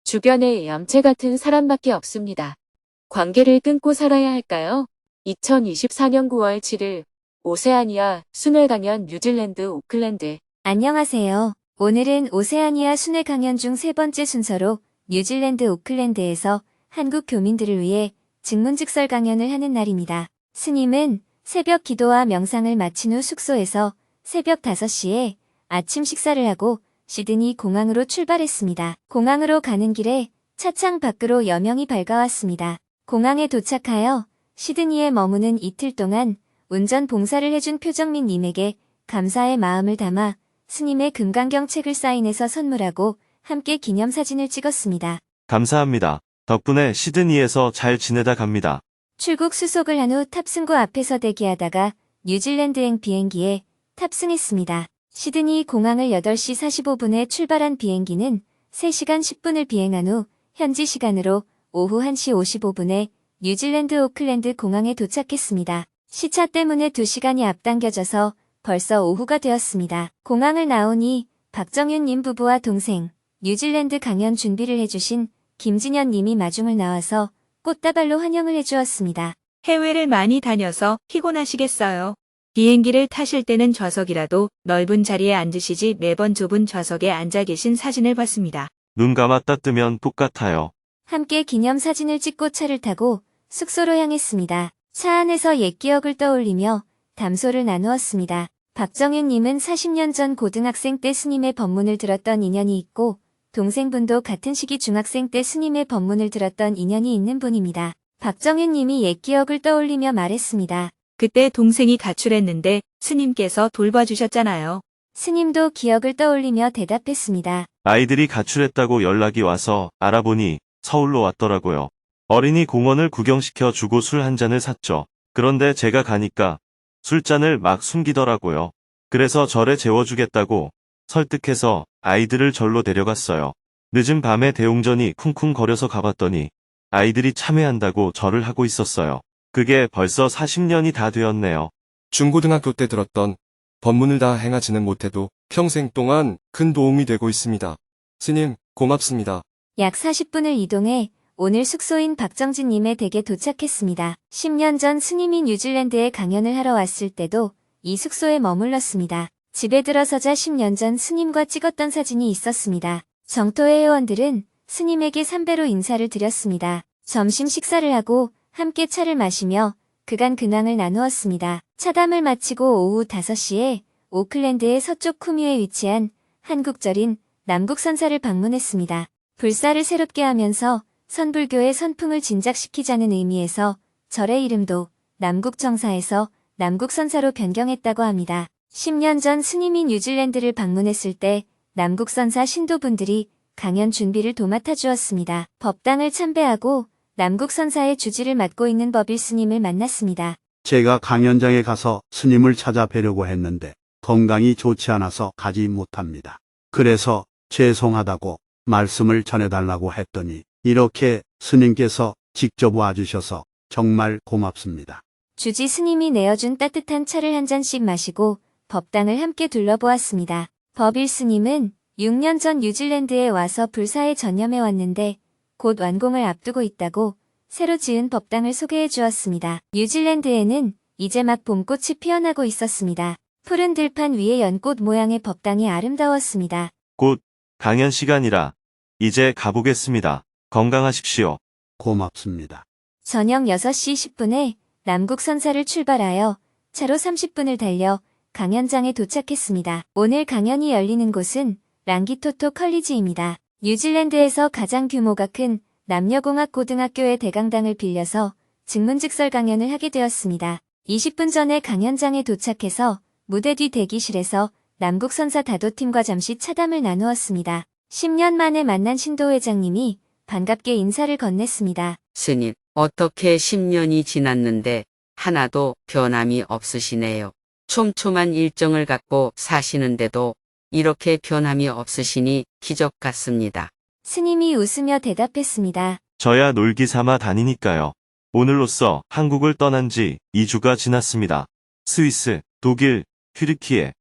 주변에 얌체 같은 사람밖에 없습니다. 관계를 끊고 살아야 할까요? 2024년 9월 7일 오세아니아 순회 강연 뉴질랜드 오클랜드. 안녕하세요. 오늘은 오세아니아 순회 강연 중 세 번째 순서로 뉴질랜드 오클랜드에서 한국 교민들을 위해 증문즉설 강연을 하는 날입니다. 스님은 새벽 기도와 명상을 마친 후 숙소에서 새벽 5시에 아침 식사를 하고 시드니 공항으로 출발했습니다. 공항으로 가는 길에 차창 밖으로 여명이 밝아왔습니다. 공항에 도착하여 시드니에 머무는 이틀 동안 운전 봉사를 해준 표정민 님에게 감사의 마음을 담아 스님의 금강경 책을 사인해서 선물하고 함께 기념사진을 찍었습니다. 감사합니다. 덕분에 시드니에서 잘 지내다 갑니다. 출국 수속을 한 후 탑승구 앞에서 대기하다가 뉴질랜드행 비행기에 탑승했습니다. 시드니 공항을 8시 45분에 출발한 비행기는 3시간 10분을 비행한 후 현지 시간으로 오후 1시 55분에 뉴질랜드 오클랜드 공항에 도착했습니다. 시차 때문에 2시간이 앞당겨져서 벌써 오후가 되었습니다. 공항을 나오니 박정윤 님 부부와 동생, 뉴질랜드 강연 준비를 해주신 김진현 님이 마중을 나와서 꽃다발로 환영을 해주었습니다. 해외를 많이 다녀서 피곤하시겠어요. 비행기를 타실 때는 좌석이라도 넓은 자리에 앉으시지 매번 좁은 좌석에 앉아 계신 사진을 봤습니다. 눈 감았다 뜨면 똑같아요. 함께 기념사진을 찍고 차를 타고 숙소로 향했습니다. 차 안에서 옛 기억을 떠올리며 담소를 나누었습니다. 박정윤 님은 40년 전 고등학생 때 스님의 법문을 들었던 인연이 있고 동생분도 같은 시기 중학생 때 스님의 법문을 들었던 인연이 있는 분입니다. 박정윤 님이 옛 기억을 떠올리며 말했습니다. 그때 동생이 가출했는데 스님께서 돌봐주셨잖아요. 스님도 기억을 떠올리며 대답했습니다. 아이들이 가출했다고 연락이 와서 알아보니 서울로 왔더라고요. 어린이 공원을 구경시켜 주고 술 한 잔을 샀죠. 그런데 제가 가니까 술잔을 막 숨기더라고요. 그래서 저를 재워주겠다고 설득해서 아이들을 절로 데려갔어요. 늦은 밤에 대웅전이 쿵쿵거려서 가봤더니 아이들이 참회한다고 절을 하고 있었어요. 그게 벌써 40년이 다 되었네요. 중고등학교 때 들었던 법문을 다 행하지는 못해도 평생 동안 큰 도움이 되고 있습니다. 스님, 고맙습니다. 약 40분을 이동해 오늘 숙소인 박정진 님의 댁에 도착했습니다. 10년 전 스님이 뉴질랜드에 강연을 하러 왔을 때도 이 숙소에 머물렀습니다. 집에 들어서자 10년 전 스님과 찍었던 사진이 있었습니다. 정토회 회원들은 스님에게 삼배로 인사를 드렸습니다. 점심 식사를 하고 함께 차를 마시며 그간 근황을 나누었습니다. 차담을 마치고 오후 5시에 오클랜드의 서쪽 쿠뮤에 위치한 한국절인 남국선사를 방문했습니다. 불사를 새롭게 하면서 선불교의 선풍을 진작시키자는 의미에서 절의 이름도 남국정사에서 남국선사로 변경했다고 합니다. 10년 전 스님이 뉴질랜드를 방문했을 때 남국선사 신도분들이 강연 준비를 도맡아 주었습니다. 법당을 참배하고 남국선사의 주지를 맡고 있는 법일 스님을 만났습니다. 제가 강연장에 가서 스님을 찾아뵈려고 했는데 건강이 좋지 않아서 가지 못합니다. 그래서 죄송하다고 말씀을 전해달라고 했더니 이렇게 스님께서 직접 와주셔서 정말 고맙습니다. 주지 스님이 내어준 따뜻한 차를 한 잔씩 마시고 법당을 함께 둘러보았습니다. 법일 스님은 6년 전 뉴질랜드에 와서 불사에 전념해 왔는데 곧 완공을 앞두고 있다고 새로 지은 법당을 소개해 주었습니다. 뉴질랜드에는 이제 막 봄꽃이 피어나고 있었습니다. 푸른 들판 위에 연꽃 모양의 법당이 아름다웠습니다. 곧 강연 시간이라 이제 가보겠습니다. 건강하십시오. 고맙습니다. 저녁 6시 10분에 남국선사를 출발하여 차로 30분을 달려 강연장에 도착했습니다. 오늘 강연이 열리는 곳은 랑기토토 컬리지입니다. 뉴질랜드에서 가장 규모가 큰 남녀공학고등학교의 대강당을 빌려서 증문즉설 강연을 하게 되었습니다. 20분 전에 강연장에 도착해서 무대 뒤 대기실에서 남국선사 다도팀과 잠시 차담을 나누었습니다. 10년 만에 만난 신도 회장님이 반갑게 인사를 건넸습니다. 스님, 어떻게 10년이 지났는데 하나도 변함이 없으시네요. 촘촘한 일정을 갖고 사시는데도 이렇게 변함이 없으시니 기적 같습니다. 스님이 웃으며 대답했습니다. 저야 놀기 삼아 다니니까요. 오늘로써 한국을 떠난 지 2주가 지났습니다. 스위스, 독일, 튀르키예,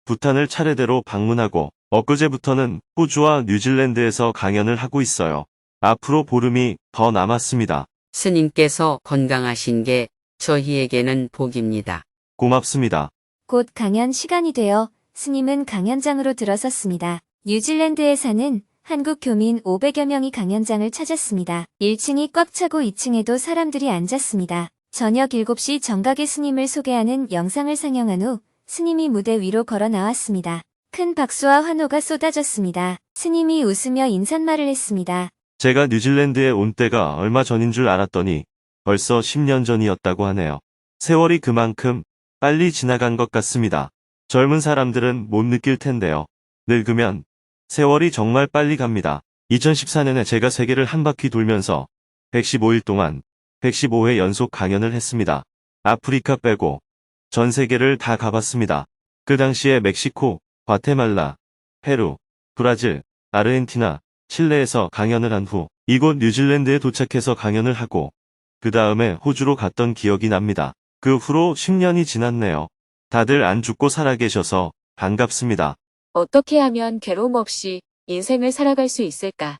부탄을 차례대로 방문하고 엊그제부터는 호주와 뉴질랜드에서 강연을 하고 있어요. 앞으로 보름이 더 남았습니다. 스님께서 건강하신 게 저희에게는 복입니다. 고맙습니다. 곧 강연 시간이 되어 스님은 강연장으로 들어섰습니다. 뉴질랜드에 사는 한국 교민 500여 명이 강연장을 찾았습니다. 1층이 꽉 차고 2층에도 사람들이 앉았습니다. 저녁 7시 정각의 스님을 소개하는 영상을 상영한 후 스님이 무대 위로 걸어 나왔습니다. 큰 박수와 환호가 쏟아졌습니다. 스님이 웃으며 인사말을 했습니다. 제가 뉴질랜드에 온 때가 얼마 전인 줄 알았더니 벌써 10년 전이었다고 하네요. 세월이 그만큼 빨리 지나간 것 같습니다. 젊은 사람들은 못 느낄 텐데요. 늙으면 세월이 정말 빨리 갑니다. 2014년에 제가 세계를 한 바퀴 돌면서 115일 동안 115회 연속 강연을 했습니다. 아프리카 빼고 전 세계를 다 가봤습니다. 그 당시에 멕시코, 과테말라, 페루, 브라질, 아르헨티나, 칠레에서 강연을 한 후 이곳 뉴질랜드에 도착해서 강연을 하고 그 다음에 호주로 갔던 기억이 납니다. 그 후로 10년이 지났네요. 다들 안 죽고 살아계셔서 반갑습니다. 어떻게 하면 괴로움 없이 인생을 살아갈 수 있을까?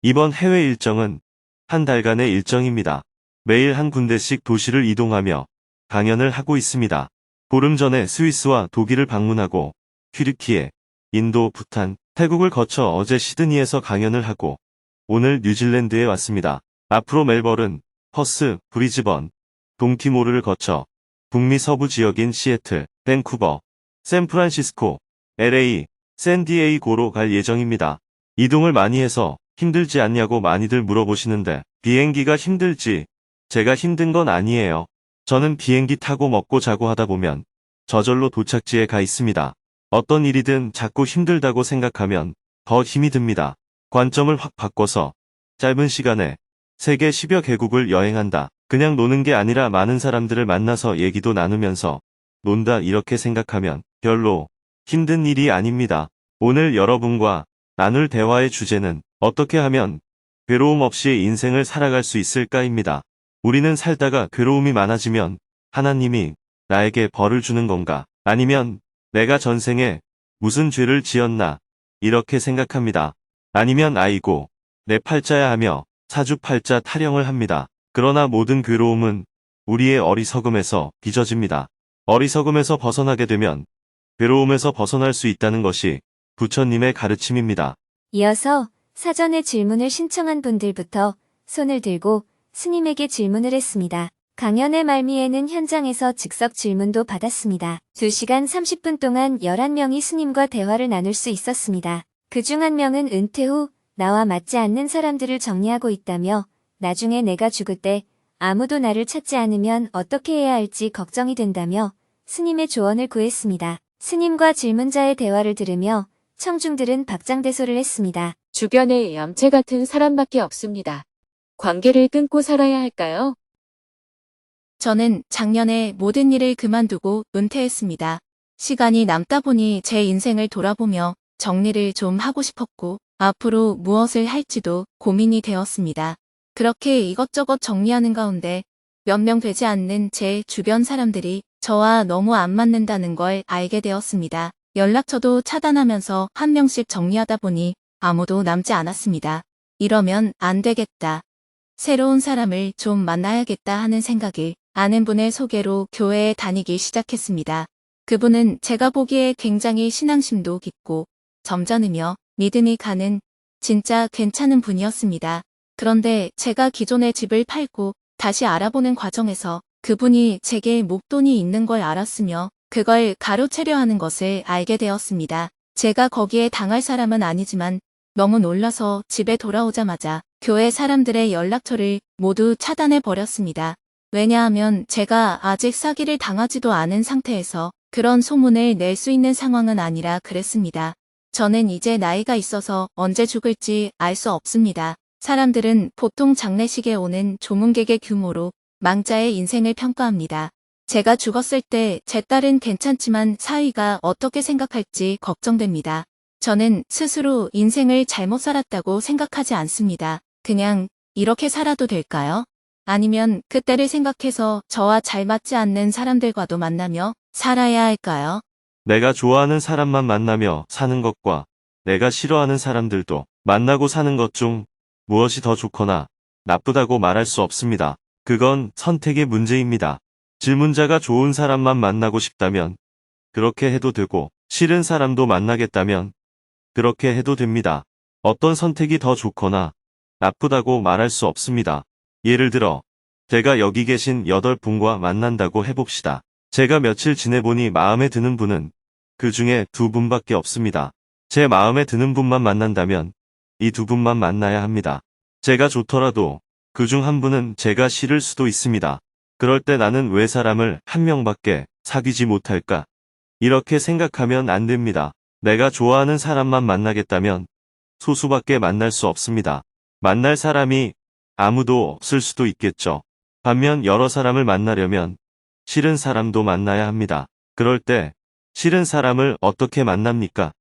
이번 해외 일정은 한 달간의 일정입니다. 매일 한 군데씩 도시를 이동하며 강연을 하고 있습니다. 보름 전에 스위스와 독일을 방문하고 튀르키예, 인도, 부탄, 태국을 거쳐 어제 시드니에서 강연을 하고 오늘 뉴질랜드에 왔습니다. 앞으로 멜버른, 퍼스, 브리즈번, 동티모르를 거쳐 북미 서부 지역인 시애틀, 밴쿠버, 샌프란시스코, LA, 샌디에이고로 갈 예정입니다. 이동을 많이 해서 힘들지 않냐고 많이들 물어보시는데 비행기가 힘들지 제가 힘든 건 아니에요. 저는 비행기 타고 먹고 자고 하다 보면 저절로 도착지에 가 있습니다. 어떤 일이든 자꾸 힘들다고 생각하면 더 힘이 듭니다. 관점을 확 바꿔서 짧은 시간에 세계 10여 개국을 여행한다. 그냥 노는 게 아니라 많은 사람들을 만나서 얘기도 나누면서 논다 이렇게 생각하면 별로 힘든 일이 아닙니다. 오늘 여러분과 나눌 대화의 주제는 어떻게 하면 괴로움 없이 인생을 살아갈 수 있을까입니다. 우리는 살다가 괴로움이 많아지면 하나님이 나에게 벌을 주는 건가? 아니면 내가 전생에 무슨 죄를 지었나? 이렇게 생각합니다. 아니면 아이고, 내 팔자야 하며 사주팔자 타령을 합니다. 그러나 모든 괴로움은 우리의 어리석음에서 빚어집니다. 어리석음에서 벗어나게 되면 괴로움에서 벗어날 수 있다는 것이 부처님의 가르침입니다. 이어서 사전에 질문을 신청한 분들부터 손을 들고 스님에게 질문을 했습니다. 강연의 말미에는 현장에서 즉석 질문도 받았습니다. 2시간 30분 동안 11명이 스님과 대화를 나눌 수 있었습니다. 그중 한 명은 은퇴 후 나와 맞지 않는 사람들을 정리하고 있다며 나중에 내가 죽을 때 아무도 나를 찾지 않으면 어떻게 해야 할지 걱정이 된다며 스님의 조언을 구했습니다. 스님과 질문자의 대화를 들으며 청중들은 박장대소를 했습니다. 주변에 얌체 같은 사람밖에 없습니다. 관계를 끊고 살아야 할까요? 저는 작년에 모든 일을 그만두고 은퇴했습니다. 시간이 남다 보니 제 인생을 돌아보며 정리를 좀 하고 싶었고 앞으로 무엇을 할지도 고민이 되었습니다. 그렇게 이것저것 정리하는 가운데 몇 명 되지 않는 제 주변 사람들이 저와 너무 안 맞는다는 걸 알게 되었습니다. 연락처도 차단하면서 한 명씩 정리하다 보니 아무도 남지 않았습니다. 이러면 안 되겠다. 새로운 사람을 좀 만나야겠다 하는 생각에 아는 분의 소개로 교회에 다니기 시작했습니다. 그분은 제가 보기에 굉장히 신앙심도 깊고 점잖으며 믿음이 가는 진짜 괜찮은 분이었습니다. 그런데 제가 기존의 집을 팔고 다시 알아보는 과정에서 그분이 제게 목돈이 있는 걸 알았으며 그걸 가로채려 하는 것을 알게 되었습니다. 제가 거기에 당할 사람은 아니지만 너무 놀라서 집에 돌아오자마자 교회 사람들의 연락처를 모두 차단해 버렸습니다. 왜냐하면 제가 아직 사기를 당하지도 않은 상태에서 그런 소문을 낼 수 있는 상황은 아니라 그랬습니다. 저는 이제 나이가 있어서 언제 죽을지 알 수 없습니다. 사람들은 보통 장례식에 오는 조문객의 규모로 망자의 인생을 평가합니다. 제가 죽었을 때 제 딸은 괜찮지만 사위가 어떻게 생각할지 걱정됩니다. 저는 스스로 인생을 잘못 살았다고 생각하지 않습니다. 그냥 이렇게 살아도 될까요? 아니면 그때를 생각해서 저와 잘 맞지 않는 사람들과도 만나며 살아야 할까요? 내가 좋아하는 사람만 만나며 사는 것과 내가 싫어하는 사람들도 만나고 사는 것 중 무엇이 더 좋거나 나쁘다고 말할 수 없습니다. 그건 선택의 문제입니다. 질문자가 좋은 사람만 만나고 싶다면 그렇게 해도 되고 싫은 사람도 만나겠다면 그렇게 해도 됩니다. 어떤 선택이 더 좋거나 나쁘다고 말할 수 없습니다. 예를 들어 제가 여기 계신 8분과 만난다고 해봅시다. 제가 며칠 지내보니 마음에 드는 분은 그 중에 2분밖에 없습니다. 제 마음에 드는 분만 만난다면 이 2분만 만나야 합니다. 제가 좋더라도 그 중 한 분은 제가 싫을 수도 있습니다. 그럴 때 나는 왜 사람을 한 명밖에 사귀지 못할까? 이렇게 생각하면 안 됩니다. 내가 좋아하는 사람만 만나겠다면 소수밖에 만날 수 없습니다. 만날 사람이 아무도 없을 수도 있겠죠. 반면 여러 사람을 만나려면 싫은 사람도 만나야 합니다. 그럴 때 싫은 사람을 어떻게 만납니까?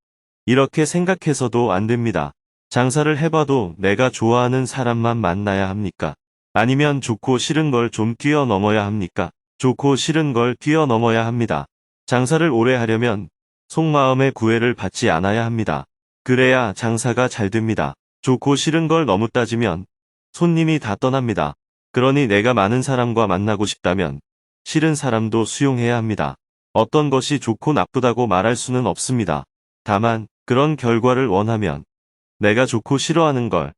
이렇게 생각해서도 안 됩니다. 장사를 해봐도 내가 좋아하는 사람만 만나야 합니까? 아니면 좋고 싫은 걸 좀 뛰어넘어야 합니까? 좋고 싫은 걸 뛰어넘어야 합니다. 장사를 오래 하려면 속마음의 구애를 받지 않아야 합니다. 그래야 장사가 잘 됩니다. 좋고 싫은 걸 너무 따지면 손님이 다 떠납니다. 그러니 내가 많은 사람과 만나고 싶다면 싫은 사람도 수용해야 합니다. 어떤 것이 좋고 나쁘다고 말할 수는 없습니다. 다만 그런 결과를 원하면 내가 좋고 싫어하는 걸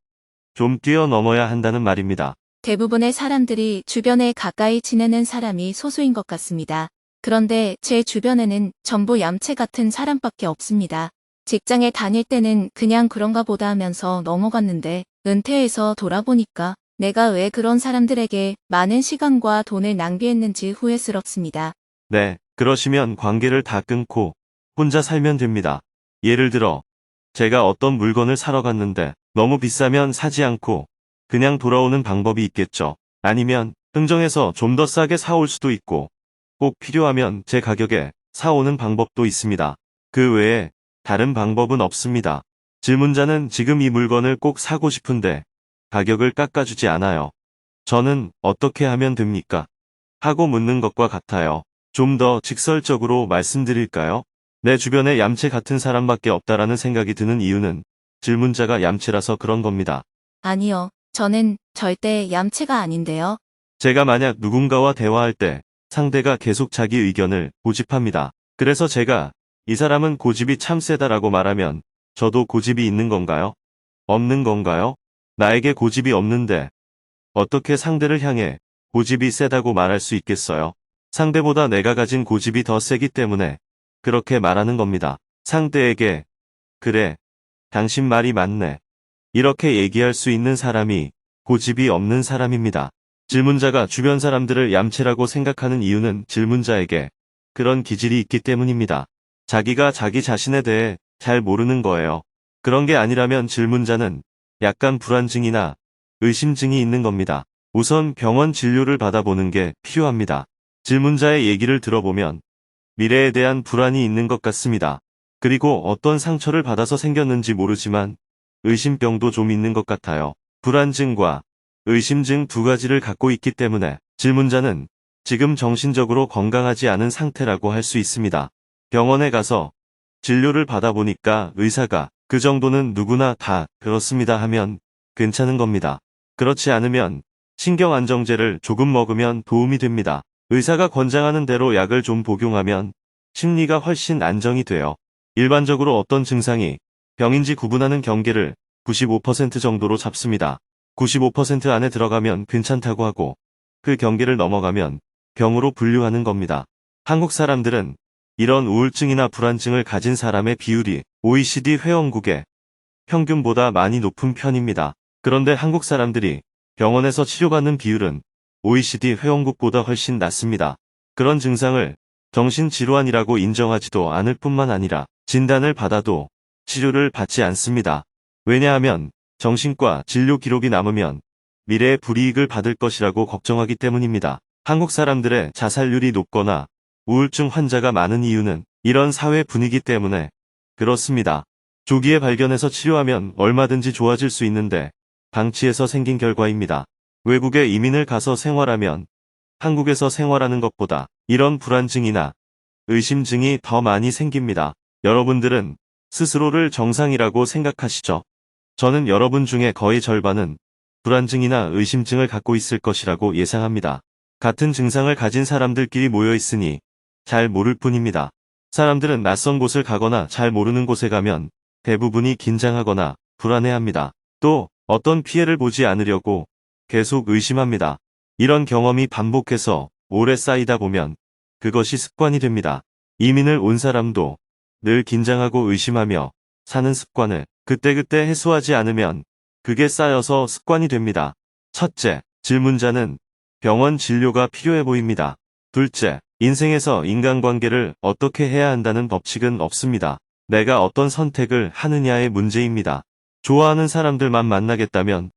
좀 뛰어넘어야 한다는 말입니다. 대부분의 사람들이 주변에 가까이 지내는 사람이 소수인 것 같습니다. 그런데 제 주변에는 전부 얌체 같은 사람밖에 없습니다. 직장에 다닐 때는 그냥 그런가 보다 하면서 넘어갔는데 은퇴해서 돌아보니까 내가 왜 그런 사람들에게 많은 시간과 돈을 낭비했는지 후회스럽습니다. 네, 그러시면 관계를 다 끊고 혼자 살면 됩니다. 예를 들어 제가 어떤 물건을 사러 갔는데 너무 비싸면 사지 않고 그냥 돌아오는 방법이 있겠죠. 아니면 흥정해서 좀 더 싸게 사올 수도 있고 꼭 필요하면 제 가격에 사오는 방법도 있습니다. 그 외에 다른 방법은 없습니다. 질문자는 지금 이 물건을 꼭 사고 싶은데 가격을 깎아주지 않아요. 저는 어떻게 하면 됩니까? 하고 묻는 것과 같아요. 좀 더 직설적으로 말씀드릴까요? 내 주변에 얌체 같은 사람밖에 없다라는 생각이 드는 이유는 질문자가 얌체라서 그런 겁니다. 아니요, 저는 절대 얌체가 아닌데요. 제가 만약 누군가와 대화할 때 상대가 계속 자기 의견을 고집합니다. 그래서 제가 이 사람은 고집이 참 세다라고 말하면 저도 고집이 있는 건가요? 없는 건가요? 나에게 고집이 없는데 어떻게 상대를 향해 고집이 세다고 말할 수 있겠어요? 상대보다 내가 가진 고집이 더 세기 때문에 그렇게 말하는 겁니다. 상대에게 그래, 당신 말이 맞네. 이렇게 얘기할 수 있는 사람이 고집이 없는 사람입니다. 질문자가 주변 사람들을 얌체라고 생각하는 이유는 질문자에게 그런 기질이 있기 때문입니다. 자기가 자기 자신에 대해 잘 모르는 거예요. 그런 게 아니라면 질문자는 약간 불안증이나 의심증이 있는 겁니다. 우선 병원 진료를 받아보는 게 필요합니다. 질문자의 얘기를 들어보면 미래에 대한 불안이 있는 것 같습니다. 그리고 어떤 상처를 받아서 생겼는지 모르지만 의심병도 좀 있는 것 같아요. 불안증과 의심증 두 가지를 갖고 있기 때문에 질문자는 지금 정신적으로 건강하지 않은 상태라고 할 수 있습니다. 병원에 가서 진료를 받아보니까 의사가 그 정도는 누구나 다 그렇습니다 하면 괜찮은 겁니다. 그렇지 않으면 신경안정제를 조금 먹으면 도움이 됩니다. 의사가 권장하는 대로 약을 좀 복용하면 심리가 훨씬 안정이 돼요. 일반적으로 어떤 증상이 병인지 구분하는 경계를 95% 정도로 잡습니다. 95% 안에 들어가면 괜찮다고 하고 그 경계를 넘어가면 병으로 분류하는 겁니다. 한국 사람들은 이런 우울증이나 불안증을 가진 사람의 비율이 OECD 회원국의 평균보다 많이 높은 편입니다. 그런데 한국 사람들이 병원에서 치료받는 비율은 OECD 회원국보다 훨씬 낮습니다. 그런 증상을 정신질환이라고 인정하지도 않을 뿐만 아니라 진단을 받아도 치료를 받지 않습니다. 왜냐하면 정신과 진료 기록이 남으면 미래에 불이익을 받을 것이라고 걱정하기 때문입니다. 한국 사람들의 자살률이 높거나 우울증 환자가 많은 이유는 이런 사회 분위기 때문에 그렇습니다. 조기에 발견해서 치료하면 얼마든지 좋아질 수 있는데 방치해서 생긴 결과입니다. 외국에 이민을 가서 생활하면 한국에서 생활하는 것보다 이런 불안증이나 의심증이 더 많이 생깁니다. 여러분들은 스스로를 정상이라고 생각하시죠? 저는 여러분 중에 거의 절반은 불안증이나 의심증을 갖고 있을 것이라고 예상합니다. 같은 증상을 가진 사람들끼리 모여 있으니 잘 모를 뿐입니다. 사람들은 낯선 곳을 가거나 잘 모르는 곳에 가면 대부분이 긴장하거나 불안해합니다. 또 어떤 피해를 보지 않으려고 계속 의심합니다. 이런 경험이 반복해서 오래 쌓이다 보면 그것이 습관이 됩니다. 이민을 온 사람도 늘 긴장하고 의심하며 사는 습관을 그때그때 해소하지 않으면 그게 쌓여서 습관이 됩니다. 첫째, 질문자는 병원 진료가 필요해 보입니다. 둘째, 인생에서 인간관계를 어떻게 해야 한다는 법칙은 없습니다. 내가 어떤 선택을 하느냐의 문제입니다. 좋아하는 사람들만 만나겠다면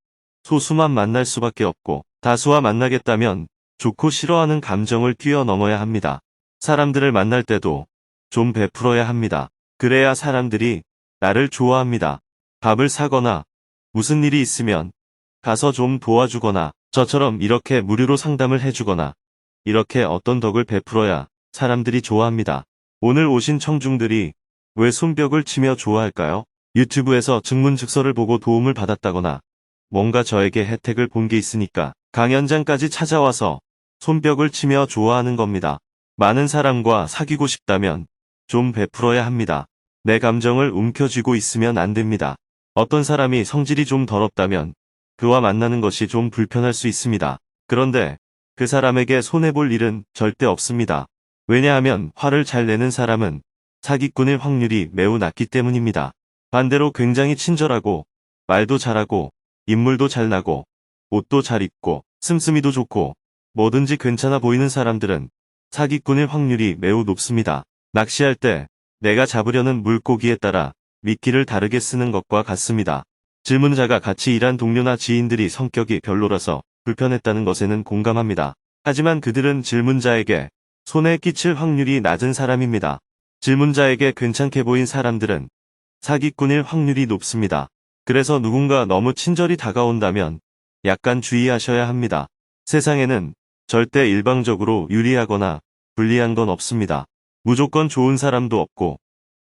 소수만 만날 수밖에 없고 다수와 만나겠다면 좋고 싫어하는 감정을 뛰어넘어야 합니다. 사람들을 만날 때도 좀 베풀어야 합니다. 그래야 사람들이 나를 좋아합니다. 밥을 사거나 무슨 일이 있으면 가서 좀 도와주거나 저처럼 이렇게 무료로 상담을 해주거나 이렇게 어떤 덕을 베풀어야 사람들이 좋아합니다. 오늘 오신 청중들이 왜 손뼉을 치며 좋아할까요? 유튜브에서 증문즉서를 보고 도움을 받았다거나 뭔가 저에게 혜택을 본 게 있으니까 강연장까지 찾아와서 손뼉을 치며 좋아하는 겁니다. 많은 사람과 사귀고 싶다면 좀 베풀어야 합니다. 내 감정을 움켜쥐고 있으면 안 됩니다. 어떤 사람이 성질이 좀 더럽다면 그와 만나는 것이 좀 불편할 수 있습니다. 그런데 그 사람에게 손해볼 일은 절대 없습니다. 왜냐하면 화를 잘 내는 사람은 사기꾼일 확률이 매우 낮기 때문입니다. 반대로 굉장히 친절하고 말도 잘하고 인물도 잘 나고 옷도 잘 입고 씀씀이도 좋고 뭐든지 괜찮아 보이는 사람들은 사기꾼일 확률이 매우 높습니다. 낚시할 때 내가 잡으려는 물고기에 따라 미끼를 다르게 쓰는 것과 같습니다. 질문자가 같이 일한 동료나 지인들이 성격이 별로라서 불편했다는 것에는 공감합니다. 하지만 그들은 질문자에게 손해 끼칠 확률이 낮은 사람입니다. 질문자에게 괜찮게 보인 사람들은 사기꾼일 확률이 높습니다. 그래서 누군가 너무 친절히 다가온다면 약간 주의하셔야 합니다. 세상에는 절대 일방적으로 유리하거나 불리한 건 없습니다. 무조건 좋은 사람도 없고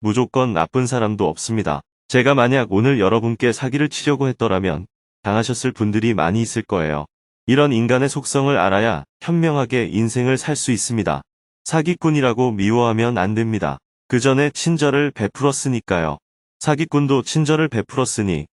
무조건 나쁜 사람도 없습니다. 제가 만약 오늘 여러분께 사기를 치려고 했더라면 당하셨을 분들이 많이 있을 거예요. 이런 인간의 속성을 알아야 현명하게 인생을 살 수 있습니다. 사기꾼이라고 미워하면 안 됩니다. 그 전에 친절을 베풀었으니까요. 사기꾼도 친절을 베풀었으니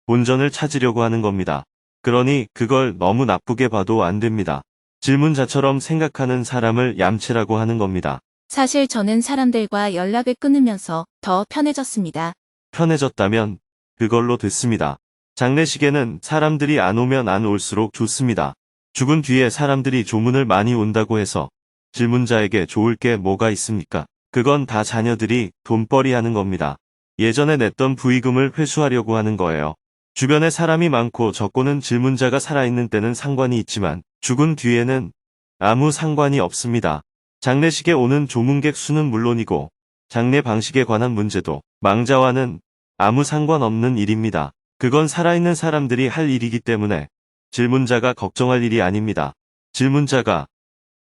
본전을 찾으려고 하는 겁니다. 그러니 그걸 너무 나쁘게 봐도 안 됩니다. 질문자처럼 생각하는 사람을 얌체라고 하는 겁니다. 사실 저는 사람들과 연락을 끊으면서 더 편해졌습니다. 편해졌다면 그걸로 됐습니다. 장례식에는 사람들이 안 오면 안 올수록 좋습니다. 죽은 뒤에 사람들이 조문을 많이 온다고 해서 질문자에게 좋을 게 뭐가 있습니까? 그건 다 자녀들이 돈벌이 하는 겁니다. 예전에 냈던 부의금을 회수하려고 하는 거예요. 주변에 사람이 많고 적고는 질문자가 살아있는 때는 상관이 있지만 죽은 뒤에는 아무 상관이 없습니다. 장례식에 오는 조문객 수는 물론이고 장례 방식에 관한 문제도 망자와는 아무 상관없는 일입니다. 그건 살아있는 사람들이 할 일이기 때문에 질문자가 걱정할 일이 아닙니다. 질문자가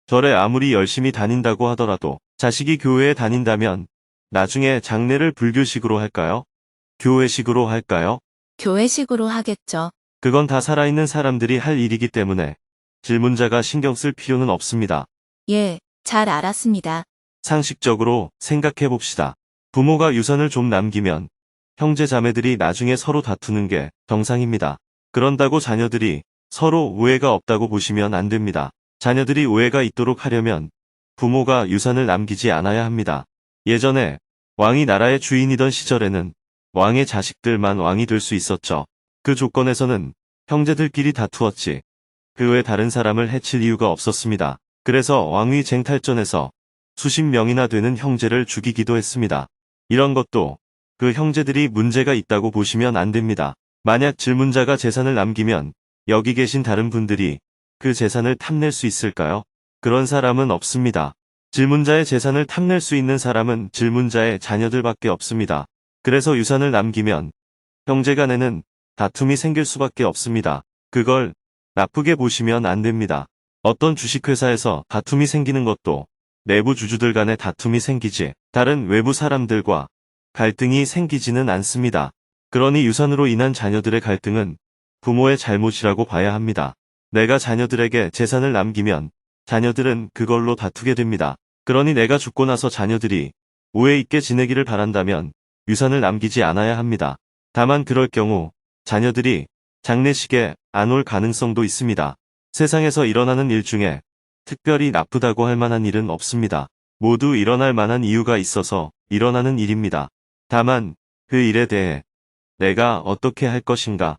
절에 아무리 열심히 다닌다고 하더라도 자식이 교회에 다닌다면 나중에 장례를 불교식으로 할까요? 교회식으로 할까요? 교회식으로 하겠죠. 그건 다 살아있는 사람들이 할 일이기 때문에 질문자가 신경 쓸 필요는 없습니다. 예, 잘 알았습니다. 상식적으로 생각해 봅시다. 부모가 유산을 좀 남기면 형제 자매들이 나중에 서로 다투는 게 정상입니다. 그런다고 자녀들이 서로 우애가 없다고 보시면 안 됩니다. 자녀들이 우애가 있도록 하려면 부모가 유산을 남기지 않아야 합니다. 예전에 왕이 나라의 주인이던 시절에는 왕의 자식들만 왕이 될 수 있었죠. 그 조건에서는 형제들끼리 다투었지. 그 외 다른 사람을 해칠 이유가 없었습니다. 그래서 왕위 쟁탈전에서 수십 명이나 되는 형제를 죽이기도 했습니다. 이런 것도 그 형제들이 문제가 있다고 보시면 안 됩니다. 만약 질문자가 재산을 남기면 여기 계신 다른 분들이 그 재산을 탐낼 수 있을까요? 그런 사람은 없습니다. 질문자의 재산을 탐낼 수 있는 사람은 질문자의 자녀들밖에 없습니다. 그래서 유산을 남기면 형제간에는 다툼이 생길 수밖에 없습니다. 그걸 나쁘게 보시면 안 됩니다. 어떤 주식회사에서 다툼이 생기는 것도 내부 주주들 간에 다툼이 생기지 다른 외부 사람들과 갈등이 생기지는 않습니다. 그러니 유산으로 인한 자녀들의 갈등은 부모의 잘못이라고 봐야 합니다. 내가 자녀들에게 재산을 남기면 자녀들은 그걸로 다투게 됩니다. 그러니 내가 죽고 나서 자녀들이 오해 있게 지내기를 바란다면 유산을 남기지 않아야 합니다. 다만 그럴 경우 자녀들이 장례식에 안 올 가능성도 있습니다. 세상에서 일어나는 일 중에 특별히 나쁘다고 할 만한 일은 없습니다. 모두 일어날 만한 이유가 있어서 일어나는 일입니다. 다만 그 일에 대해 내가 어떻게 할 것인가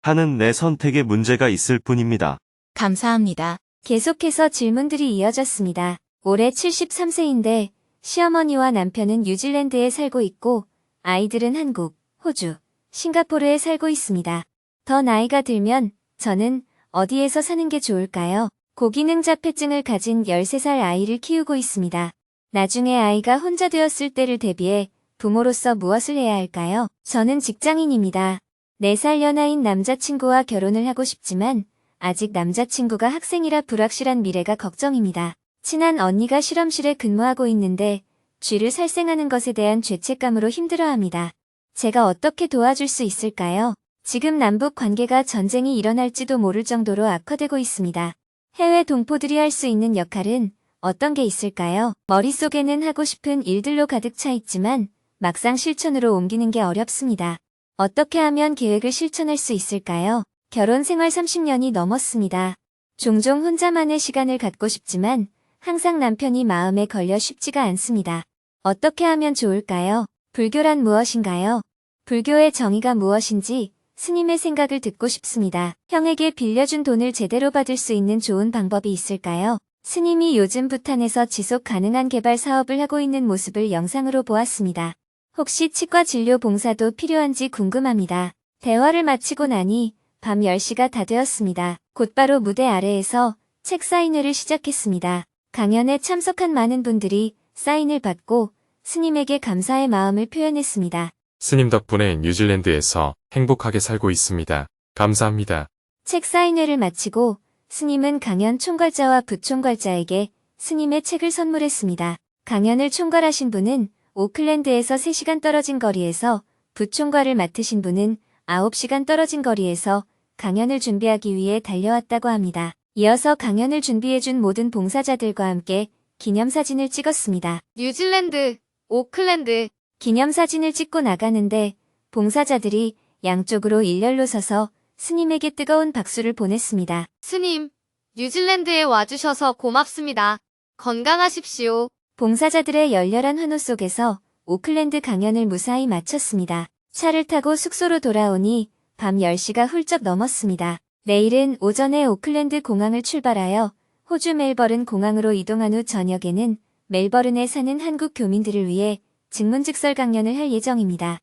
하는 내 선택에 문제가 있을 뿐입니다. 감사합니다. 계속해서 질문들이 이어졌습니다. 올해 73세인데 시어머니와 남편은 뉴질랜드에 살고 있고 아이들은 한국, 호주, 싱가포르에 살고 있습니다. 더 나이가 들면 저는 어디에서 사는 게 좋을까요? 고기능 자폐증을 가진 13살 아이를 키우고 있습니다. 나중에 아이가 혼자 되었을 때를 대비해 부모로서 무엇을 해야 할까요? 저는 직장인입니다. 4살 연하인 남자친구와 결혼을 하고 싶지만 아직 남자친구가 학생이라 불확실한 미래가 걱정입니다. 친한 언니가 실험실에 근무하고 있는데 쥐를 살생하는 것에 대한 죄책감으로 힘들어합니다. 제가 어떻게 도와줄 수 있을까요? 지금 남북 관계가 전쟁이 일어날지도 모를 정도로 악화되고 있습니다. 해외 동포들이 할 수 있는 역할은 어떤 게 있을까요? 머릿속에는 하고 싶은 일들로 가득 차 있지만 막상 실천으로 옮기는 게 어렵습니다. 어떻게 하면 계획을 실천할 수 있을까요? 결혼 생활 30년이 넘었습니다. 종종 혼자만의 시간을 갖고 싶지만 항상 남편이 마음에 걸려 쉽지가 않습니다. 어떻게 하면 좋을까요? 불교란 무엇인가요? 불교의 정의가 무엇인지 스님의 생각을 듣고 싶습니다. 형에게 빌려준 돈을 제대로 받을 수 있는 좋은 방법이 있을까요? 스님이 요즘 부탄에서 지속 가능한 개발 사업을 하고 있는 모습을 영상으로 보았습니다. 혹시 치과 진료 봉사도 필요한지 궁금합니다. 대화를 마치고 나니 밤 10시가 다 되었습니다. 곧바로 무대 아래에서 책 사인회를 시작했습니다. 강연에 참석한 많은 분들이 사인을 받고 스님에게 감사의 마음을 표현했습니다. 스님 덕분에 뉴질랜드에서 행복하게 살고 있습니다. 감사합니다. 책 사인회를 마치고 스님은 강연 총괄자와 부총괄자에게 스님의 책을 선물했습니다. 강연을 총괄하신 분은 오클랜드에서 3시간 떨어진 거리에서, 부총괄을 맡으신 분은 9시간 떨어진 거리에서 강연을 준비하기 위해 달려왔다고 합니다. 이어서 강연을 준비해준 모든 봉사자들과 함께 기념사진을 찍었습니다. 뉴질랜드, 오클랜드. 기념사진을 찍고 나가는데 봉사자들이 양쪽으로 일렬로 서서 스님에게 뜨거운 박수를 보냈습니다. 스님, 뉴질랜드에 와주셔서 고맙습니다. 건강하십시오. 봉사자들의 열렬한 환호 속에서 오클랜드 강연을 무사히 마쳤습니다. 차를 타고 숙소로 돌아오니 밤 10시가 훌쩍 넘었습니다. 내일은 오전에 오클랜드 공항을 출발하여 호주 멜버른 공항으로 이동한 후 저녁에는 멜버른에 사는 한국 교민들을 위해 증문즉설 강연을 할 예정입니다.